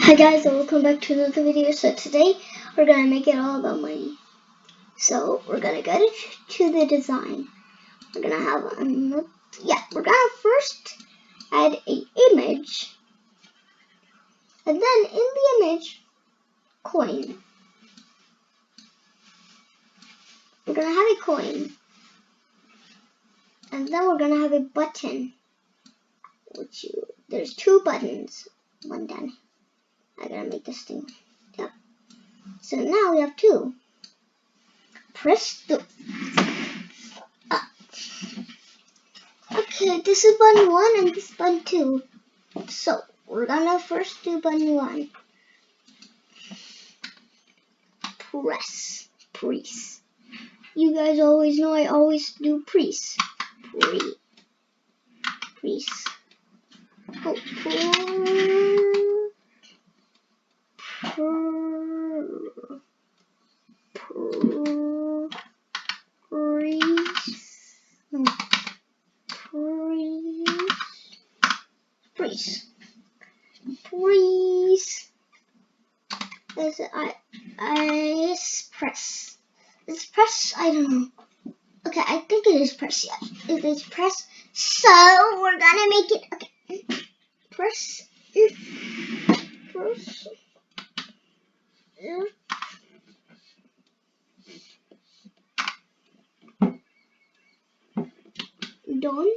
Hi guys, and welcome back to another video. So today we're gonna make it all about money. So we're gonna get to the design. We're gonna have we're gonna first add an image, and then in the image, coin. We're gonna have a coin, and then we're gonna have a button. There's two buttons. One done. I gotta make this thing. Yep. So now we have two. Press the. Okay, this is button 1 and this is button 2. So we're gonna first do button 1. Press. You guys always know I always do press. Oh, Press. Press. It's press. I don't know. Okay, I think it is press. Yeah, it is press. So we're gonna make it. Okay, press. Don't.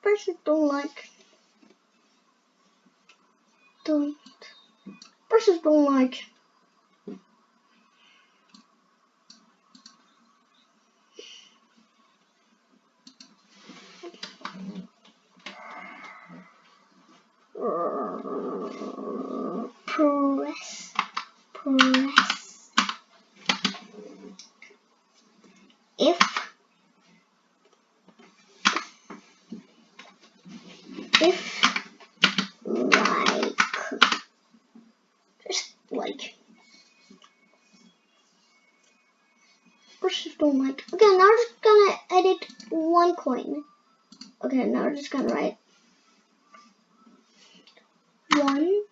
Persons don't like. Persons don't like. Press. If just like. Persons don't like. Okay, now we're just gonna edit one coin. Okay, now we're just gonna write 1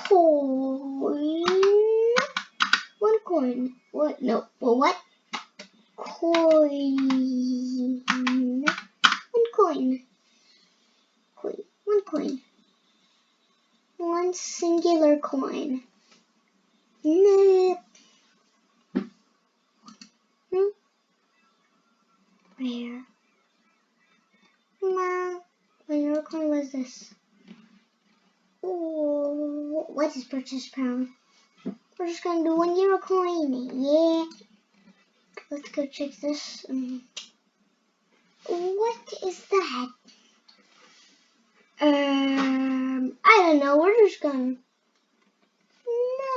coin. 1 coin. What? No. Well, what? Coin. 1 coin. 1 coin. 1 singular coin. Where? No. What coin was this? Oh, what is purchase pound? We're just gonna do €1 coin. Yeah. Let's go check this. What is that? I don't know. We're just gonna.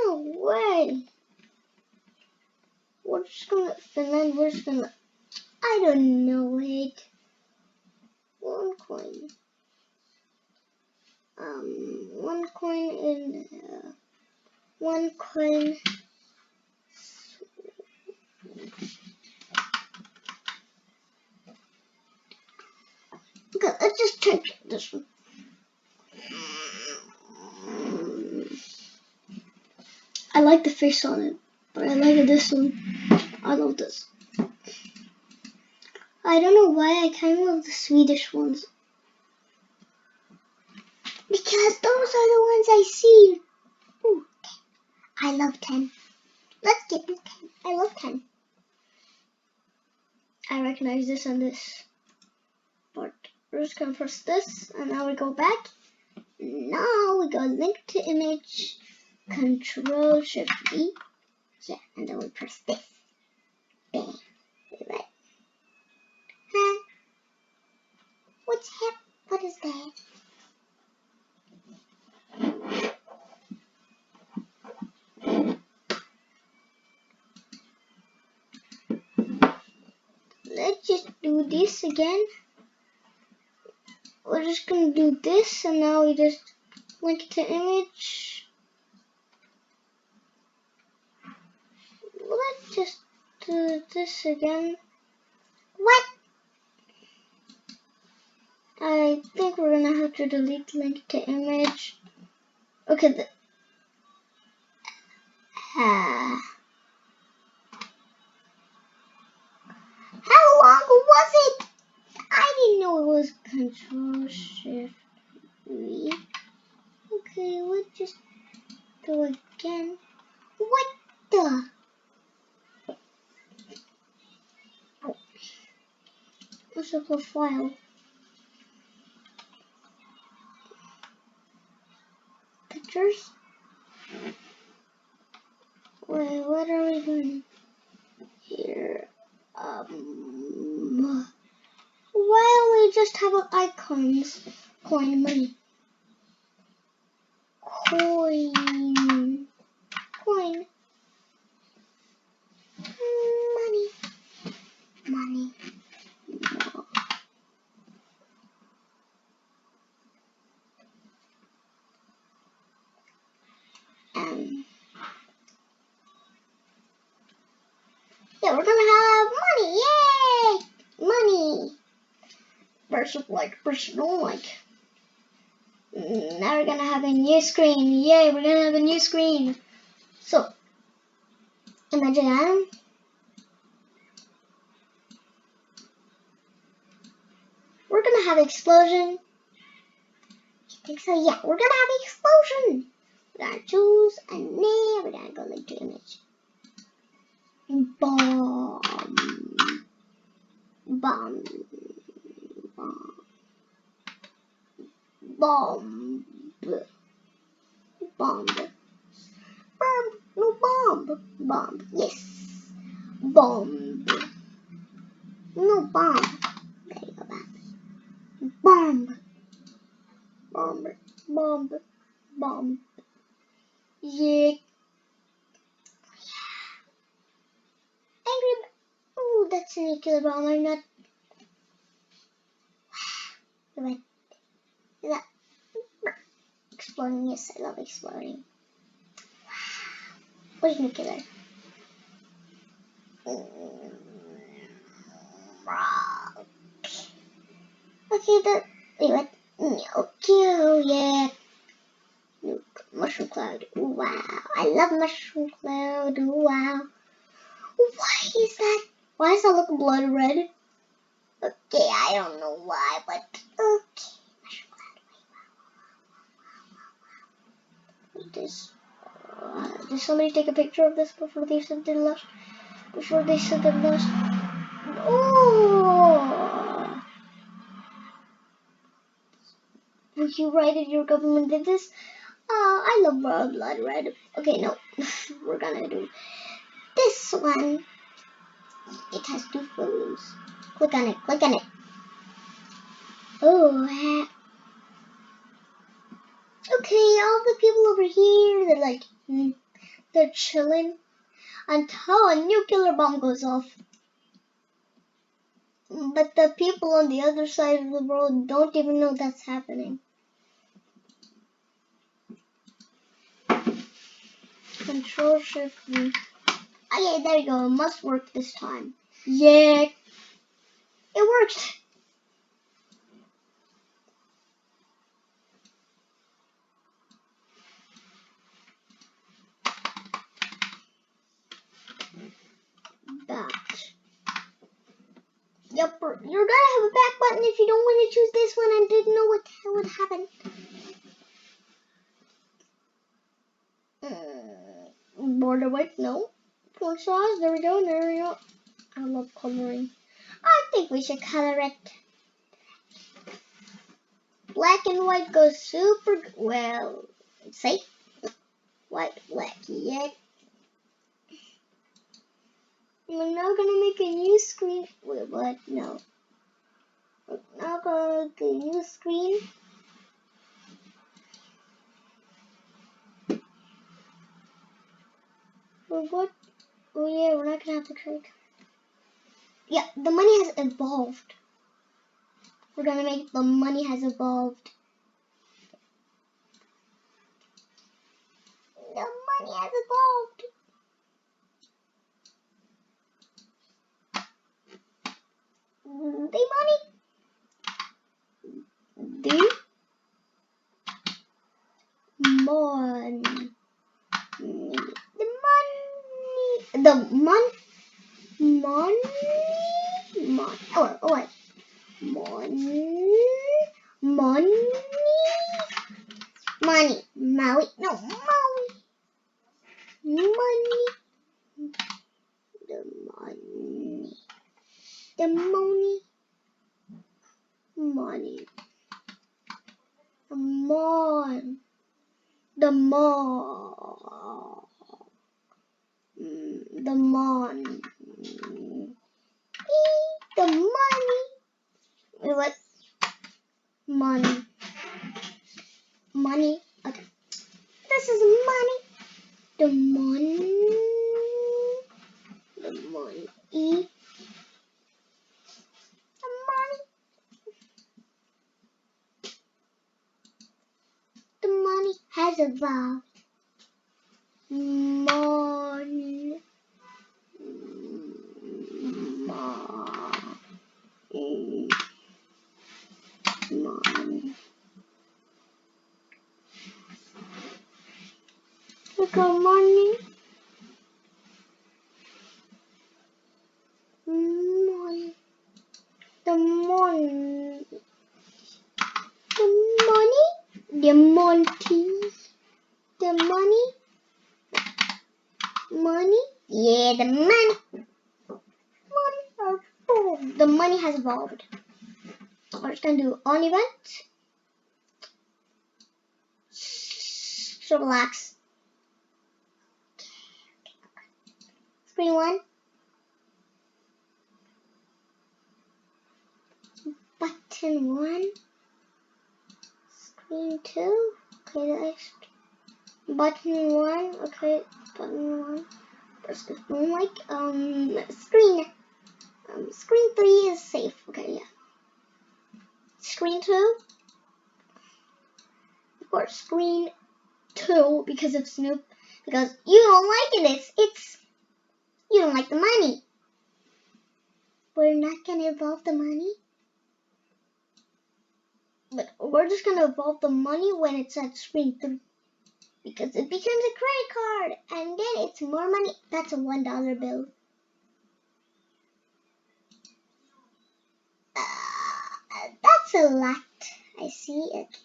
No way. We're just gonna. And then we're just gonna. I don't know it. 1 coin. 1 coin in 1 coin. Okay, let's just check this one. I like the face on it, but I like this one. I love this. I don't know why I kind of love the Swedish ones. Because those are the ones I see. Ooh, 10. I love 10. Let's get 10. I love 10. I recognize this and this. But we're just gonna press this, and now we go back. Now we go link to image, Control-Shift-V. Yeah, and then we press this. Bang. Right. Huh? What is that? do this again. We're just gonna do this, and now we just link it to image. Let's just do this again. What? I think we're gonna have to delete link to image. Okay. How long was it? I didn't know it was Control Shift V. Okay, let's just do it again. What the? Oh. What's up with file? Pictures? Wait, what are we doing here? Why don't we just have icons? Coin, money. Coin. Coin. Money. Money. No. Yeah, we're gonna have money. Yay! Money. Versus like, versus don't like. Now we're gonna have a new screen. Yay, we're gonna have a new screen. So, imagine that. We're gonna have explosion. You think so? Yeah, we're gonna have explosion. We're gonna choose a name. We're gonna go link to image. Bomb. Bomb. Bomb. Bomb. Bomb. Bomb. No, bomb. Bomb. Yes. Bomb. No, bomb. There you go, bomb. Bomb. Bomb. Bomb. Bomb. Yeah. Angry. Oh, that's a nuclear bomb. I'm not. Wait. Is that exploding? Yes, I love exploding. Where's nuclear? Okay, wait, what? Okay, oh yeah. Mushroom cloud. Wow, I love mushroom cloud. Wow. Why is that? Why does that look blood red? Okay, I don't know why, but okay. Mushroom cloud. Wait, did somebody take a picture of this before they sent it last? Before they sent it last? Oh! Would you write it? Your government did this? I love blood red. Okay, no, we're gonna do this one. It has two photos. Click on it. Click on it. Oh, okay. All the people over here, they're like, they're chilling until a nuclear bomb goes off. But the people on the other side of the world don't even know that's happening. Control Shift V. Oh yeah, there you go. It must work this time. Yeah, it worked. Back. Yep, you're gonna have a back button if you don't want to choose this one and didn't know what the hell would happen. Border white, no. Font size, there we go, there we go. I love coloring. I think we should color it. Black and white goes super well. Say white, black, yeah. We're now gonna make a new screen. Wait, what? No. We're now gonna make a new screen. For what? Oh yeah, we're not gonna have to trade. Yeah, the money has evolved. We're gonna make the money has evolved. The money has evolved. The money. The money. The money. The money. Money. Money. Oh, wait. Money. Money. Money. Maui. No, Maui. Money. The money. The money. Money. The mon. The mon. The mon. The money. Wait, what? Money. Money. Okay. This is money. The money. The money. The money. The money has evolved. Money. Money. Look at money. Money. The money. The money. The money. The money. Money. Yeah, the money. Money. The money has evolved. We're just gonna do on event. So relax. Screen 1. Button 1. Screen 2. Okay, next. Button 1. Okay, button 1. First is like screen. Screen 3 is safe. Okay, yeah. Screen 2. Of course, screen 2 because of Snoop. Because you don't like it. It's you don't like the money. We're not gonna evolve the money. But we're just gonna evolve the money when it's at screen 3. Because it becomes a credit card and then it's more money. That's a $1 bill. That's a lot. I see it.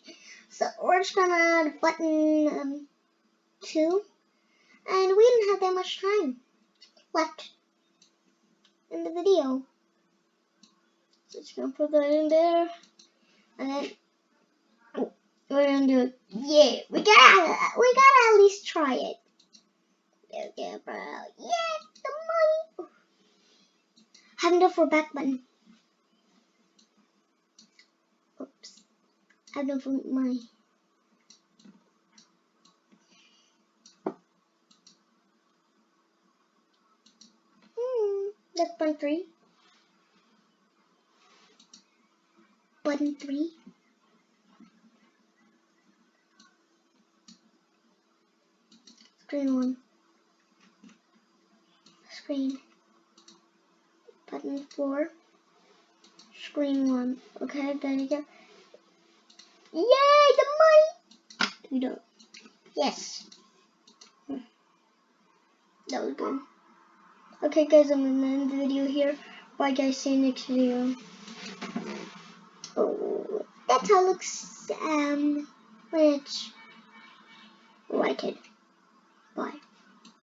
So we're just gonna add button 2. And we didn't have that much time left in the video. So just gonna put that in there. And then we're gonna do it. Yeah, we gotta at least try it. Okay, bro. Yeah, the money. Haven't done for back button. Oops. I've done for money. That's button 3. Button 3. Screen 1. Screen. Button 4. Screen 1. Okay, there you go. Yay, the money! We don't. Yes. That was good. Okay, guys, I'm gonna end the video here. Bye, guys. See you next video. Oh, that's how it looks when it's lighted.